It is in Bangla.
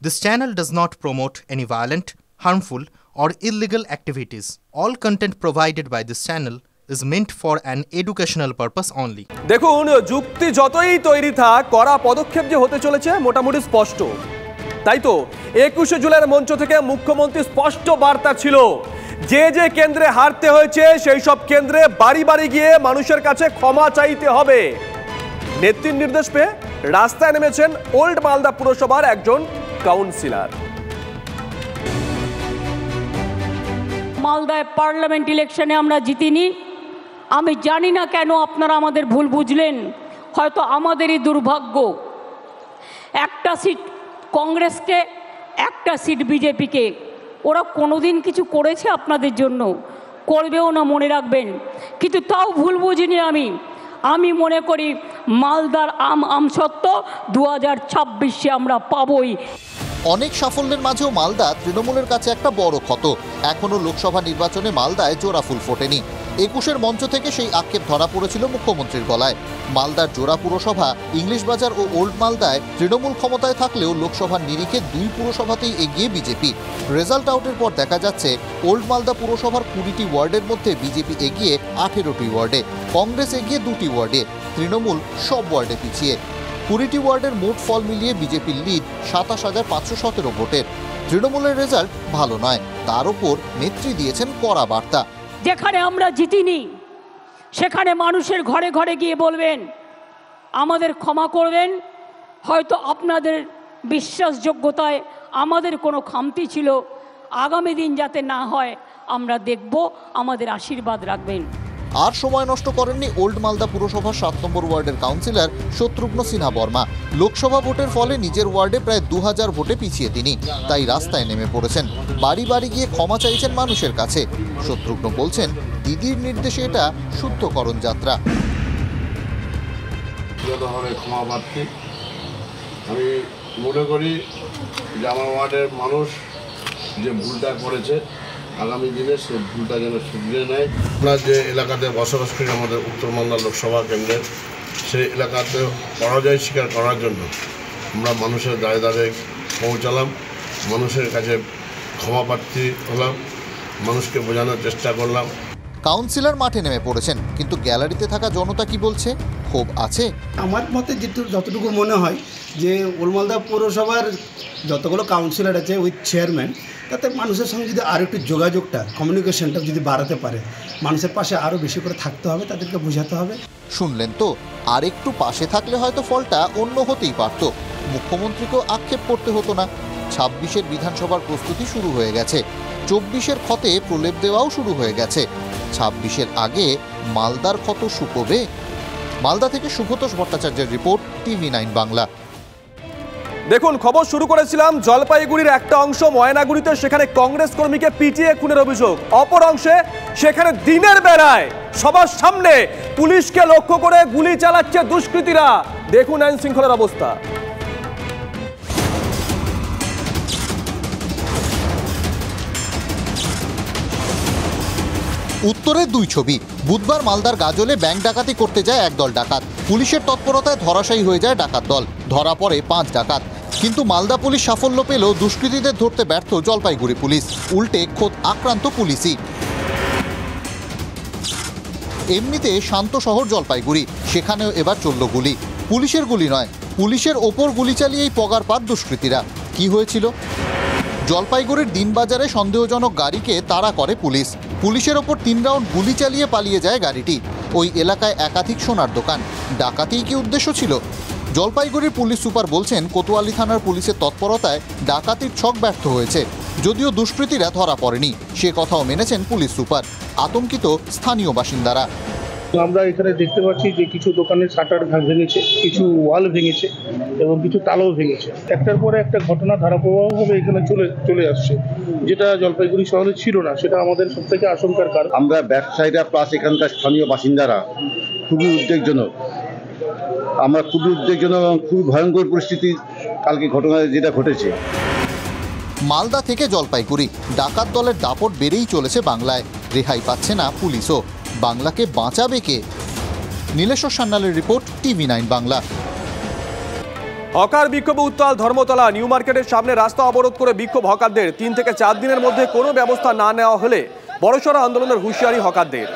This channel does not promote any violent, harmful, or illegal activities. All content provided by this channel is meant for an educational purpose only. দেখুন, যুক্তি যতই তৈরি থাক, কড়া পদক্ষেপ যে হতে চলেছে মোটামুটি স্পষ্ট। তাই তো 21শে জুলাইয়ের মঞ্চ থেকে মুখ্যমন্ত্রী স্পষ্ট বার্তা ছিল, যে যে কেন্দ্রে হারতে হয়েছে সেই সব কেন্দ্রে বাড়ি বাড়ি গিয়ে মানুষের কাছে ক্ষমা চাইতে হবে। নেত্রীর নির্দেশ পেয়ে রাস্তায় নেমেছেন ওল্ড মালদা পুরসভার একজন কাউন্সিলর। মালদায় পার্লামেন্ট ইলেকশনে আমরা জিতিনি। আমি জানি না কেন আপনারা আমাদের ভুল বুঝলেন, হয়তো আমাদেরই দুর্ভাগ্য। একটা সিট কংগ্রেসকে, একটা সিট বিজেপিকে। ওরা কোনোদিন কিছু করেছে আপনাদের জন্য? করবেও না, মনে রাখবেন। কিন্তু তাও ভুল বুঝিনি আমি মনে করি মালদার আমসত্ত্ব 2026-এ আমরা পাবই। অনেক সাফল্যের মাঝেও মালদা তৃণমূলের কাছে একটা বড় ক্ষত। এখনো লোকসভা নির্বাচনে মালদায় জোড়া ফুল ফোটেনি। 21-এর মঞ্চ থেকে সেই আক্ষেপ ধরা পড়েছিল মুখ্যমন্ত্রীর গলায়। মালদার জোড়া পুরসভা ইংলিশ বাজার ও ওল্ড মালদায় তৃণমূল ক্ষমতায় থাকলেও লোকসভার নিরিখে 2 পুরসভাতেই এগিয়ে বিজেপি। রেজাল্ট আউটের পর দেখা যাচ্ছে ওল্ড মালদা পুরসভার 20টি ওয়ার্ডের মধ্যে বিজেপি এগিয়ে 18টি ওয়ার্ডে, কংগ্রেস এগিয়ে 2টি ওয়ার্ডে, তৃণমূল সব ওয়ার্ডে পিছিয়ে। 20টি ওয়ার্ডের মোট ফল মিলিয়ে বিজেপির লিড 27,517 ভোটের। তৃণমূলের রেজাল্ট ভালো নয়, তার উপর নেত্রী দিয়েছেন কড়া বার্তা। যেখানে আমরা জিতিনি সেখানে মানুষের ঘরে ঘরে গিয়ে বলবেন আমাদের ক্ষমা করবেন। হয়তো আপনাদের বিশ্বাসযোগ্যতায় আমাদের কোনো খামতি ছিল, আগামী দিন যাতে না হয় আমরা দেখব, আমাদের আশীর্বাদ রাখবেন। আর সময় নষ্ট করেননি ওল্ড মালদা পুরসভার 7 নম্বর ওয়ার্ডের কাউন্সিলর শত্রুঘ্ন সিনহা বর্মা। লোকসভা ভোটের ফলে নিজের ওয়ার্ডে প্রায় 2000 ভোটে পিছিয়ে তিনি, তাই রাস্তায় নেমে পড়েছেন। বাড়ি বাড়ি গিয়ে ক্ষমা চাইছেন মানুষের কাছে। শত্রুঘ্ন বলছেন, দিদির নির্দেশে এটা শুদ্ধকরণ যাত্রা। ক্ষমা প্রার্থী আমি মনে করি যে আমার ওয়ার্ডের মানুষ যে ভুলটা করেছে আগামী দিনে সে ভুলটা যেন শুধরে নেয়। আমরা যে এলাকাতে বসবাস করি আমাদের উত্তর মালদা লোকসভা কেন্দ্রের, সেই এলাকাতে পরাজয় স্বীকার করার জন্য আমরা মানুষের দ্বারে দ্বারে পৌঁছালাম, মানুষের কাছে ক্ষমা প্রার্থী হলাম, মানুষকে বোঝানোর চেষ্টা করলাম। কাউন্সিলর মাঠে নেমে পড়েছেন, কিন্তু গ্যালারিতে থাকা জনতা কি বলছে? ক্ষোভ আছে। আমার মতে যতটুকু মনে হয় যে ওল্ড মালদা পৌরসভার যতগুলো কাউন্সিলর আছে উইথ চেয়ারম্যান, তাতে মানুষের সঙ্গে যদি আরও একটু যোগাযোগটা, কমিউনিকেশনটা যদি বাড়াতে পারে, মানুষের পাশে আরও বেশি করে থাকতে হবে, তাদেরকে বোঝাতে হবে। শুনলেন তো, আর একটু পাশে থাকলে হয়তো ফলটা অন্য হতেই পারত। মুখ্যমন্ত্রীকেও আক্ষেপ করতে হতো না। 26-এর বিধানসভার প্রস্তুতি শুরু হয়ে গেছে, 24-এর ক্ষতে প্রলেপ দেওয়াও শুরু হয়ে গেছে। 26-এর আগে মালদার ক্ষত শুকোবে? মালদা থেকে সুব্রতোষ ভট্টাচার্যের রিপোর্ট, TV9 বাংলা। দেখুন, খবর শুরু করেছিলাম জলপাইগুড়ির একটা অংশ ময়নাগুড়িতে, সেখানে কংগ্রেস কর্মীকে পিটিয়ে খুনের অভিযোগ। অপর অংশে সেখানে দিনের বেলায় সবার সামনে পুলিশকে লক্ষ্য করে গুলি চালাচ্ছে দুষ্কৃতীরা। দেখুন আইন শৃঙ্খলার অবস্থা। উত্তরের 2 ছবি। বুধবার মালদার গাজলে ব্যাংক ডাকাতি করতে যায় একদল ডাকাত। পুলিশের তৎপরতায় ধরাশায়ী হয়ে যায় ডাকাত দল। ধরা পড়ে 5 ডাকাত। কিন্তু মালদা পুলিশ সাফল্য পেলেও দুষ্কৃতীদের ধরতে ব্যর্থ জলপাইগুড়ি পুলিশ। উল্টে খোদ আক্রান্ত পুলিশই। এমনিতে শান্ত শহর জলপাইগুড়ি, সেখানেও এবার চলল গুলি। পুলিশের গুলি নয়, পুলিশের ওপর গুলি চালিয়েই পগার পার দুষ্কৃতীরা। কি হয়েছিল? জলপাইগুড়ির দিনবাজারে সন্দেহজনক গাড়িকে তাড়া করে পুলিশ। পুলিশের ওপর 3 রাউন্ড গুলি চালিয়ে পালিয়ে যায় গাড়িটি। ওই এলাকায় একাধিক সোনার দোকান। ডাকাতিই কি উদ্দেশ্য ছিল? জলপাইগুড়ির পুলিশ সুপার বলছেন, কোতোয়ালি থানার পুলিশের তৎপরতায় ডাকাতির ছক ব্যর্থ হয়েছে, যদিও দুষ্কৃতীরা ধরা পড়েনি, সে কথাও মেনেছেন পুলিশ সুপার। আতঙ্কিত স্থানীয় বাসিন্দারা। আমরা এখানে দেখতে পাচ্ছি যে কিছু দোকানের শাটার ভেঙেছে, কিছু ওয়াল ভেঙেছে এবং কিছু তালাও ভেঙেছে। একটার পরে একটা ঘটনা ধারাপ্রবাহভাবে এখানে চলে আসছে, যেটা জলপাইগুড়ি শহরে ছিল না। সেটা আমাদের সবথেকে আশঙ্কার কারণ। আমরা ব্যবসায়ীরা প্লাস এখানকার স্থানীয় বাসিন্দারা খুবই উদ্বেগজনক। আমরা খুবই উদ্বেগজনক এবং খুবই ভয়ঙ্কর পরিস্থিতি কালকে ঘটনা যেটা ঘটেছে। মালদা থেকে জলপাইগুড়ি ডাকাত দলের দাপট বেড়েই চলেছে বাংলায়। রেহাই পাচ্ছে না পুলিশও। বাংলাকে বাঁচাবে কে? Nileshwar সান্যালের report, TV9 Bangla. Hawker বিক্ষোভে উত্তাল ধর্মতলা। নিউ মার্কেটের সামনে রাস্তা অবরোধ করে বিক্ষোভ হকারদের। 3 থেকে 4 দিনের মধ্যে কোনো ব্যবস্থা না নেওয়া হলে বড়সড় আন্দোলনের হুঁশিয়ারি হকারদের।